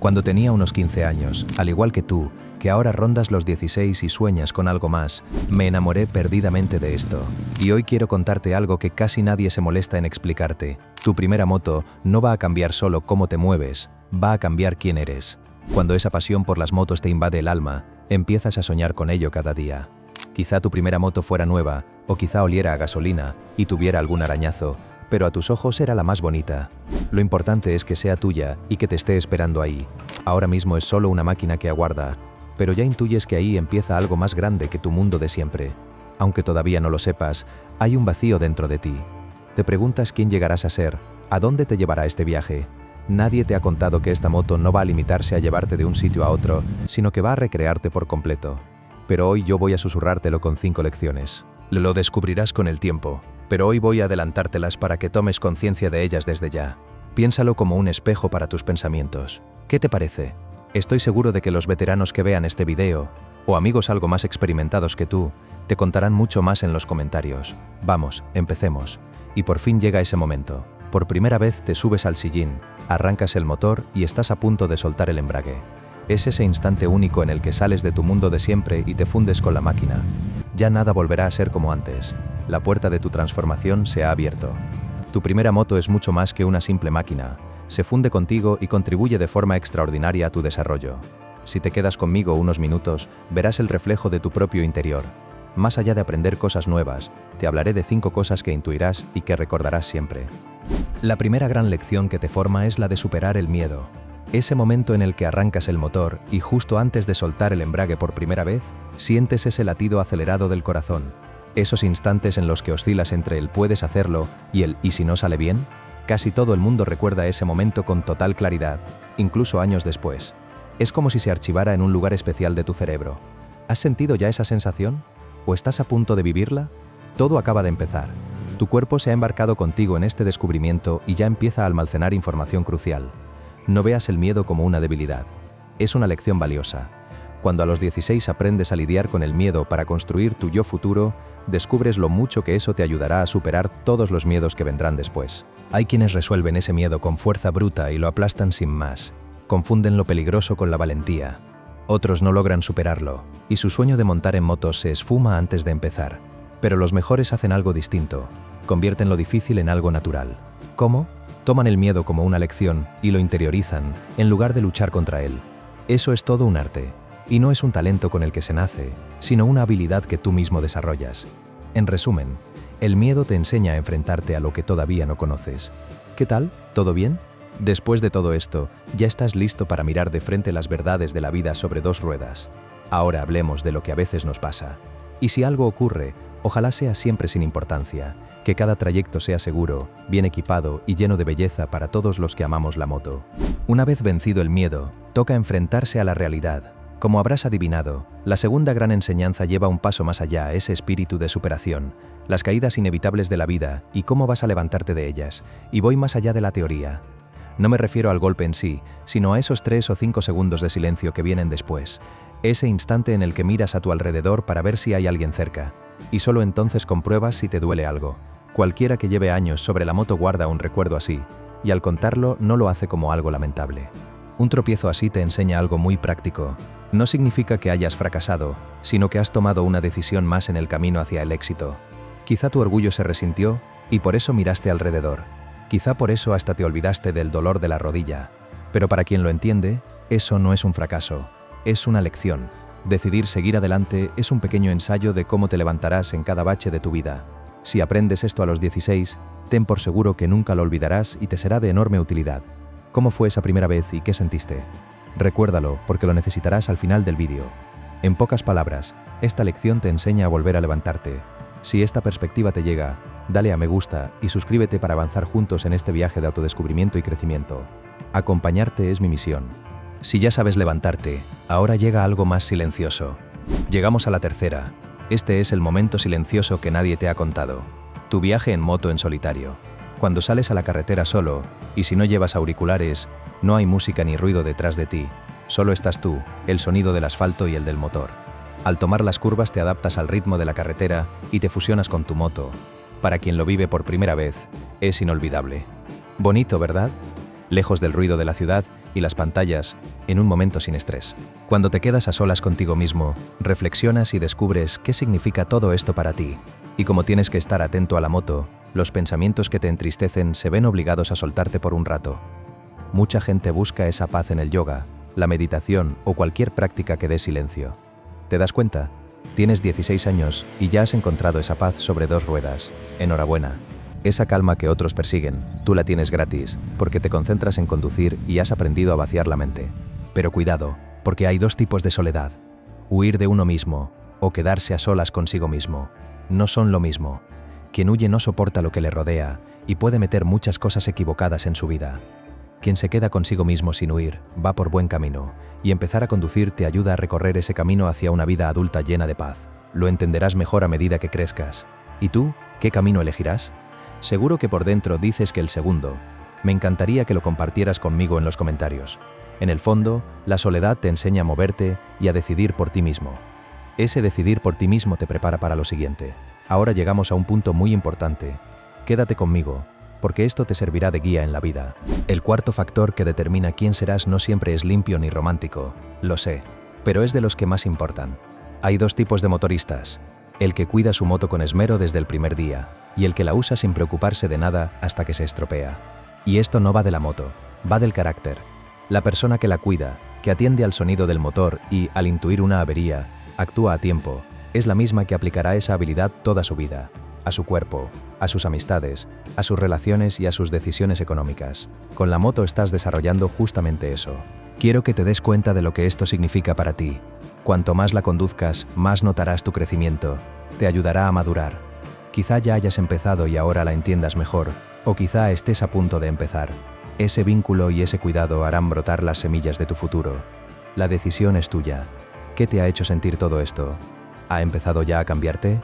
Cuando tenía unos 15 años, al igual que tú, que ahora rondas los 16 y sueñas con algo más, me enamoré perdidamente de esto. Y hoy quiero contarte algo que casi nadie se molesta en explicarte. Tu primera moto no va a cambiar solo cómo te mueves, va a cambiar quién eres. Cuando esa pasión por las motos te invade el alma, empiezas a soñar con ello cada día. Quizá tu primera moto fuera nueva, o quizá oliera a gasolina y tuviera algún arañazo, pero a tus ojos era la más bonita. Lo importante es que sea tuya y que te esté esperando ahí. Ahora mismo es solo una máquina que aguarda, pero ya intuyes que ahí empieza algo más grande que tu mundo de siempre. Aunque todavía no lo sepas, hay un vacío dentro de ti. Te preguntas quién llegarás a ser, a dónde te llevará este viaje. Nadie te ha contado que esta moto no va a limitarse a llevarte de un sitio a otro, sino que va a recrearte por completo. Pero hoy yo voy a susurrártelo con 5 lecciones. Lo descubrirás con el tiempo, pero hoy voy a adelantártelas para que tomes conciencia de ellas desde ya. Piénsalo como un espejo para tus pensamientos. ¿Qué te parece? Estoy seguro de que los veteranos que vean este video, o amigos algo más experimentados que tú, te contarán mucho más en los comentarios. Vamos, empecemos. Y por fin llega ese momento. Por primera vez te subes al sillín, arrancas el motor y estás a punto de soltar el embrague. Es ese instante único en el que sales de tu mundo de siempre y te fundes con la máquina. Ya nada volverá a ser como antes. La puerta de tu transformación se ha abierto. Tu primera moto es mucho más que una simple máquina. Se funde contigo y contribuye de forma extraordinaria a tu desarrollo. Si te quedas conmigo unos minutos, verás el reflejo de tu propio interior. Más allá de aprender cosas nuevas, te hablaré de 5 cosas que intuirás y que recordarás siempre. La primera gran lección que te forma es la de superar el miedo. Ese momento en el que arrancas el motor y justo antes de soltar el embrague por primera vez, sientes ese latido acelerado del corazón. Esos instantes en los que oscilas entre el puedes hacerlo y el ¿y si no sale bien? Casi todo el mundo recuerda ese momento con total claridad, incluso años después. Es como si se archivara en un lugar especial de tu cerebro. ¿Has sentido ya esa sensación? ¿O estás a punto de vivirla? Todo acaba de empezar. Tu cuerpo se ha embarcado contigo en este descubrimiento y ya empieza a almacenar información crucial. No veas el miedo como una debilidad. Es una lección valiosa. Cuando a los 16 aprendes a lidiar con el miedo para construir tu yo futuro, descubres lo mucho que eso te ayudará a superar todos los miedos que vendrán después. Hay quienes resuelven ese miedo con fuerza bruta y lo aplastan sin más. Confunden lo peligroso con la valentía. Otros no logran superarlo, y su sueño de montar en motos se esfuma antes de empezar. Pero los mejores hacen algo distinto. Convierten lo difícil en algo natural. ¿Cómo? Toman el miedo como una lección y lo interiorizan, en lugar de luchar contra él. Eso es todo un arte. Y no es un talento con el que se nace, sino una habilidad que tú mismo desarrollas. En resumen, el miedo te enseña a enfrentarte a lo que todavía no conoces. ¿Qué tal? ¿Todo bien? Después de todo esto, ya estás listo para mirar de frente las verdades de la vida sobre 2 ruedas. Ahora hablemos de lo que a veces nos pasa. Y si algo ocurre, ojalá sea siempre sin importancia, que cada trayecto sea seguro, bien equipado y lleno de belleza para todos los que amamos la moto. Una vez vencido el miedo, toca enfrentarse a la realidad. Como habrás adivinado, la segunda gran enseñanza lleva un paso más allá, ese espíritu de superación, las caídas inevitables de la vida y cómo vas a levantarte de ellas, y voy más allá de la teoría. No me refiero al golpe en sí, sino a esos 3 o 5 segundos de silencio que vienen después, ese instante en el que miras a tu alrededor para ver si hay alguien cerca, y solo entonces compruebas si te duele algo. Cualquiera que lleve años sobre la moto guarda un recuerdo así, y al contarlo no lo hace como algo lamentable. Un tropiezo así te enseña algo muy práctico. No significa que hayas fracasado, sino que has tomado una decisión más en el camino hacia el éxito. Quizá tu orgullo se resintió, y por eso miraste alrededor. Quizá por eso hasta te olvidaste del dolor de la rodilla. Pero para quien lo entiende, eso no es un fracaso, es una lección. Decidir seguir adelante es un pequeño ensayo de cómo te levantarás en cada bache de tu vida. Si aprendes esto a los 16, ten por seguro que nunca lo olvidarás y te será de enorme utilidad. ¿Cómo fue esa primera vez y qué sentiste? Recuérdalo, porque lo necesitarás al final del vídeo. En pocas palabras, esta lección te enseña a volver a levantarte. Si esta perspectiva te llega, dale a me gusta y suscríbete para avanzar juntos en este viaje de autodescubrimiento y crecimiento. Acompañarte es mi misión. Si ya sabes levantarte, ahora llega algo más silencioso. Llegamos a la tercera. Este es el momento silencioso que nadie te ha contado. Tu viaje en moto en solitario. Cuando sales a la carretera solo, y si no llevas auriculares, no hay música ni ruido detrás de ti. Solo estás tú, el sonido del asfalto y el del motor. Al tomar las curvas te adaptas al ritmo de la carretera y te fusionas con tu moto. Para quien lo vive por primera vez, es inolvidable. Bonito, ¿verdad? Lejos del ruido de la ciudad y las pantallas en un momento sin estrés. Cuando te quedas a solas contigo mismo, reflexionas y descubres qué significa todo esto para ti. Y como tienes que estar atento a la moto, los pensamientos que te entristecen se ven obligados a soltarte por un rato. Mucha gente busca esa paz en el yoga, la meditación o cualquier práctica que dé silencio. ¿Te das cuenta? Tienes 16 años y ya has encontrado esa paz sobre dos ruedas. Enhorabuena. Esa calma que otros persiguen, tú la tienes gratis, porque te concentras en conducir y has aprendido a vaciar la mente. Pero cuidado, porque hay dos tipos de soledad. Huir de uno mismo, o quedarse a solas consigo mismo. No son lo mismo. Quien huye no soporta lo que le rodea, y puede meter muchas cosas equivocadas en su vida. Quien se queda consigo mismo sin huir, va por buen camino, y empezar a conducir te ayuda a recorrer ese camino hacia una vida adulta llena de paz. Lo entenderás mejor a medida que crezcas. ¿Y tú, qué camino elegirás? Seguro que por dentro dices que el segundo. Me encantaría que lo compartieras conmigo en los comentarios. En el fondo, la soledad te enseña a moverte y a decidir por ti mismo. Ese decidir por ti mismo te prepara para lo siguiente. Ahora llegamos a un punto muy importante. Quédate conmigo, porque esto te servirá de guía en la vida. El cuarto factor que determina quién serás no siempre es limpio ni romántico, lo sé, pero es de los que más importan. Hay dos tipos de motoristas: el que cuida su moto con esmero desde el primer día, y el que la usa sin preocuparse de nada hasta que se estropea. Y esto no va de la moto, va del carácter. La persona que la cuida, que atiende al sonido del motor y, al intuir una avería, actúa a tiempo, es la misma que aplicará esa habilidad toda su vida, a su cuerpo, a sus amistades, a sus relaciones y a sus decisiones económicas. Con la moto estás desarrollando justamente eso. Quiero que te des cuenta de lo que esto significa para ti. Cuanto más la conduzcas, más notarás tu crecimiento. Te ayudará a madurar. Quizá ya hayas empezado y ahora la entiendas mejor, o quizá estés a punto de empezar. Ese vínculo y ese cuidado harán brotar las semillas de tu futuro. La decisión es tuya. ¿Qué te ha hecho sentir todo esto? ¿Ha empezado ya a cambiarte?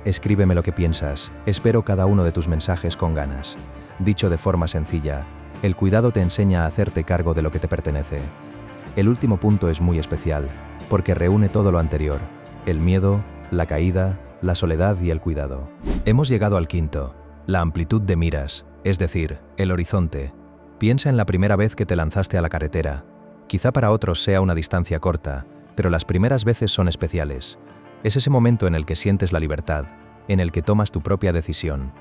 Escríbeme lo que piensas, espero cada uno de tus mensajes con ganas. Dicho de forma sencilla, el cuidado te enseña a hacerte cargo de lo que te pertenece. El último punto es muy especial, porque reúne todo lo anterior: el miedo, la caída, la soledad y el cuidado. Hemos llegado al quinto, la amplitud de miras, es decir, el horizonte. Piensa en la primera vez que te lanzaste a la carretera. Quizá para otros sea una distancia corta, pero las primeras veces son especiales. Es ese momento en el que sientes la libertad, en el que tomas tu propia decisión.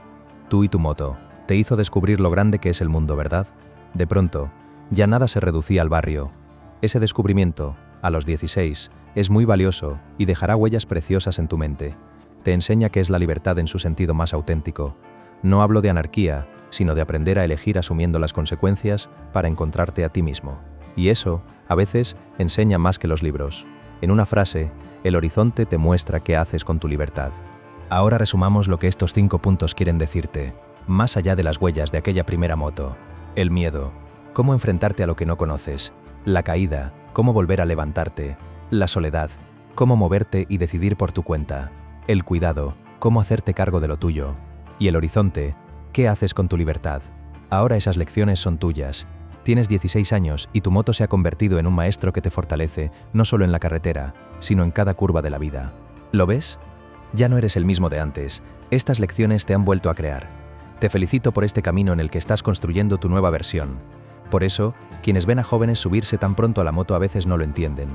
Tú y tu moto, te hizo descubrir lo grande que es el mundo, ¿verdad? De pronto, ya nada se reducía al barrio. Ese descubrimiento, a los 16, es muy valioso y dejará huellas preciosas en tu mente. Te enseña qué es la libertad en su sentido más auténtico. No hablo de anarquía, sino de aprender a elegir asumiendo las consecuencias para encontrarte a ti mismo. Y eso, a veces, enseña más que los libros. En una frase, el horizonte te muestra qué haces con tu libertad. Ahora resumamos lo que estos 5 puntos quieren decirte, más allá de las huellas de aquella primera moto. El miedo, cómo enfrentarte a lo que no conoces. La caída, cómo volver a levantarte. La soledad, cómo moverte y decidir por tu cuenta. El cuidado, cómo hacerte cargo de lo tuyo. Y el horizonte, qué haces con tu libertad. Ahora esas lecciones son tuyas. Tienes 16 años y tu moto se ha convertido en un maestro que te fortalece, no solo en la carretera, sino en cada curva de la vida. ¿Lo ves? Ya no eres el mismo de antes. Estas lecciones te han vuelto a crear. Te felicito por este camino en el que estás construyendo tu nueva versión. Por eso, quienes ven a jóvenes subirse tan pronto a la moto a veces no lo entienden.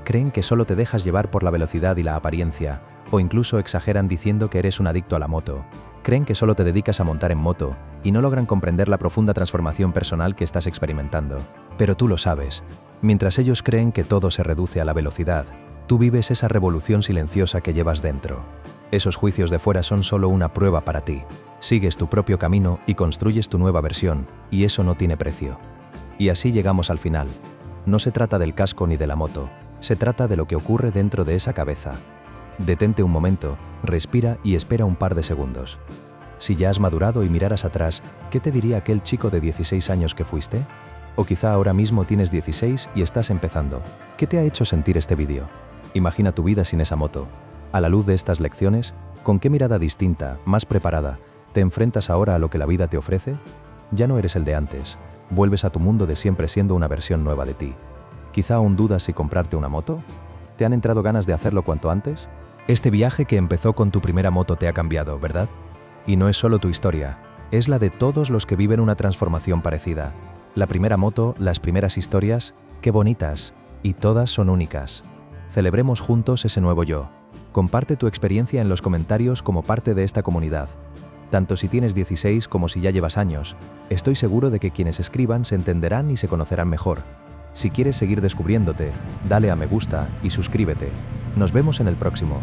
Creen que solo te dejas llevar por la velocidad y la apariencia, o incluso exageran diciendo que eres un adicto a la moto. Creen que solo te dedicas a montar en moto, y no logran comprender la profunda transformación personal que estás experimentando. Pero tú lo sabes. Mientras ellos creen que todo se reduce a la velocidad, tú vives esa revolución silenciosa que llevas dentro. Esos juicios de fuera son solo una prueba para ti. Sigues tu propio camino y construyes tu nueva versión, y eso no tiene precio. Y así llegamos al final. No se trata del casco ni de la moto, se trata de lo que ocurre dentro de esa cabeza. Detente un momento, respira y espera un par de segundos. Si ya has madurado y miraras atrás, ¿qué te diría aquel chico de 16 años que fuiste? O quizá ahora mismo tienes 16 y estás empezando. ¿Qué te ha hecho sentir este vídeo? Imagina tu vida sin esa moto. A la luz de estas lecciones, ¿con qué mirada distinta, más preparada, te enfrentas ahora a lo que la vida te ofrece? Ya no eres el de antes. Vuelves a tu mundo de siempre siendo una versión nueva de ti. ¿Quizá aún dudas si comprarte una moto? ¿Te han entrado ganas de hacerlo cuanto antes? Este viaje que empezó con tu primera moto te ha cambiado, ¿verdad? Y no es solo tu historia, es la de todos los que viven una transformación parecida. La primera moto, las primeras historias, qué bonitas, y todas son únicas. Celebremos juntos ese nuevo yo. Comparte tu experiencia en los comentarios como parte de esta comunidad. Tanto si tienes 16 como si ya llevas años, estoy seguro de que quienes escriban se entenderán y se conocerán mejor. Si quieres seguir descubriéndote, dale a me gusta y suscríbete. Nos vemos en el próximo.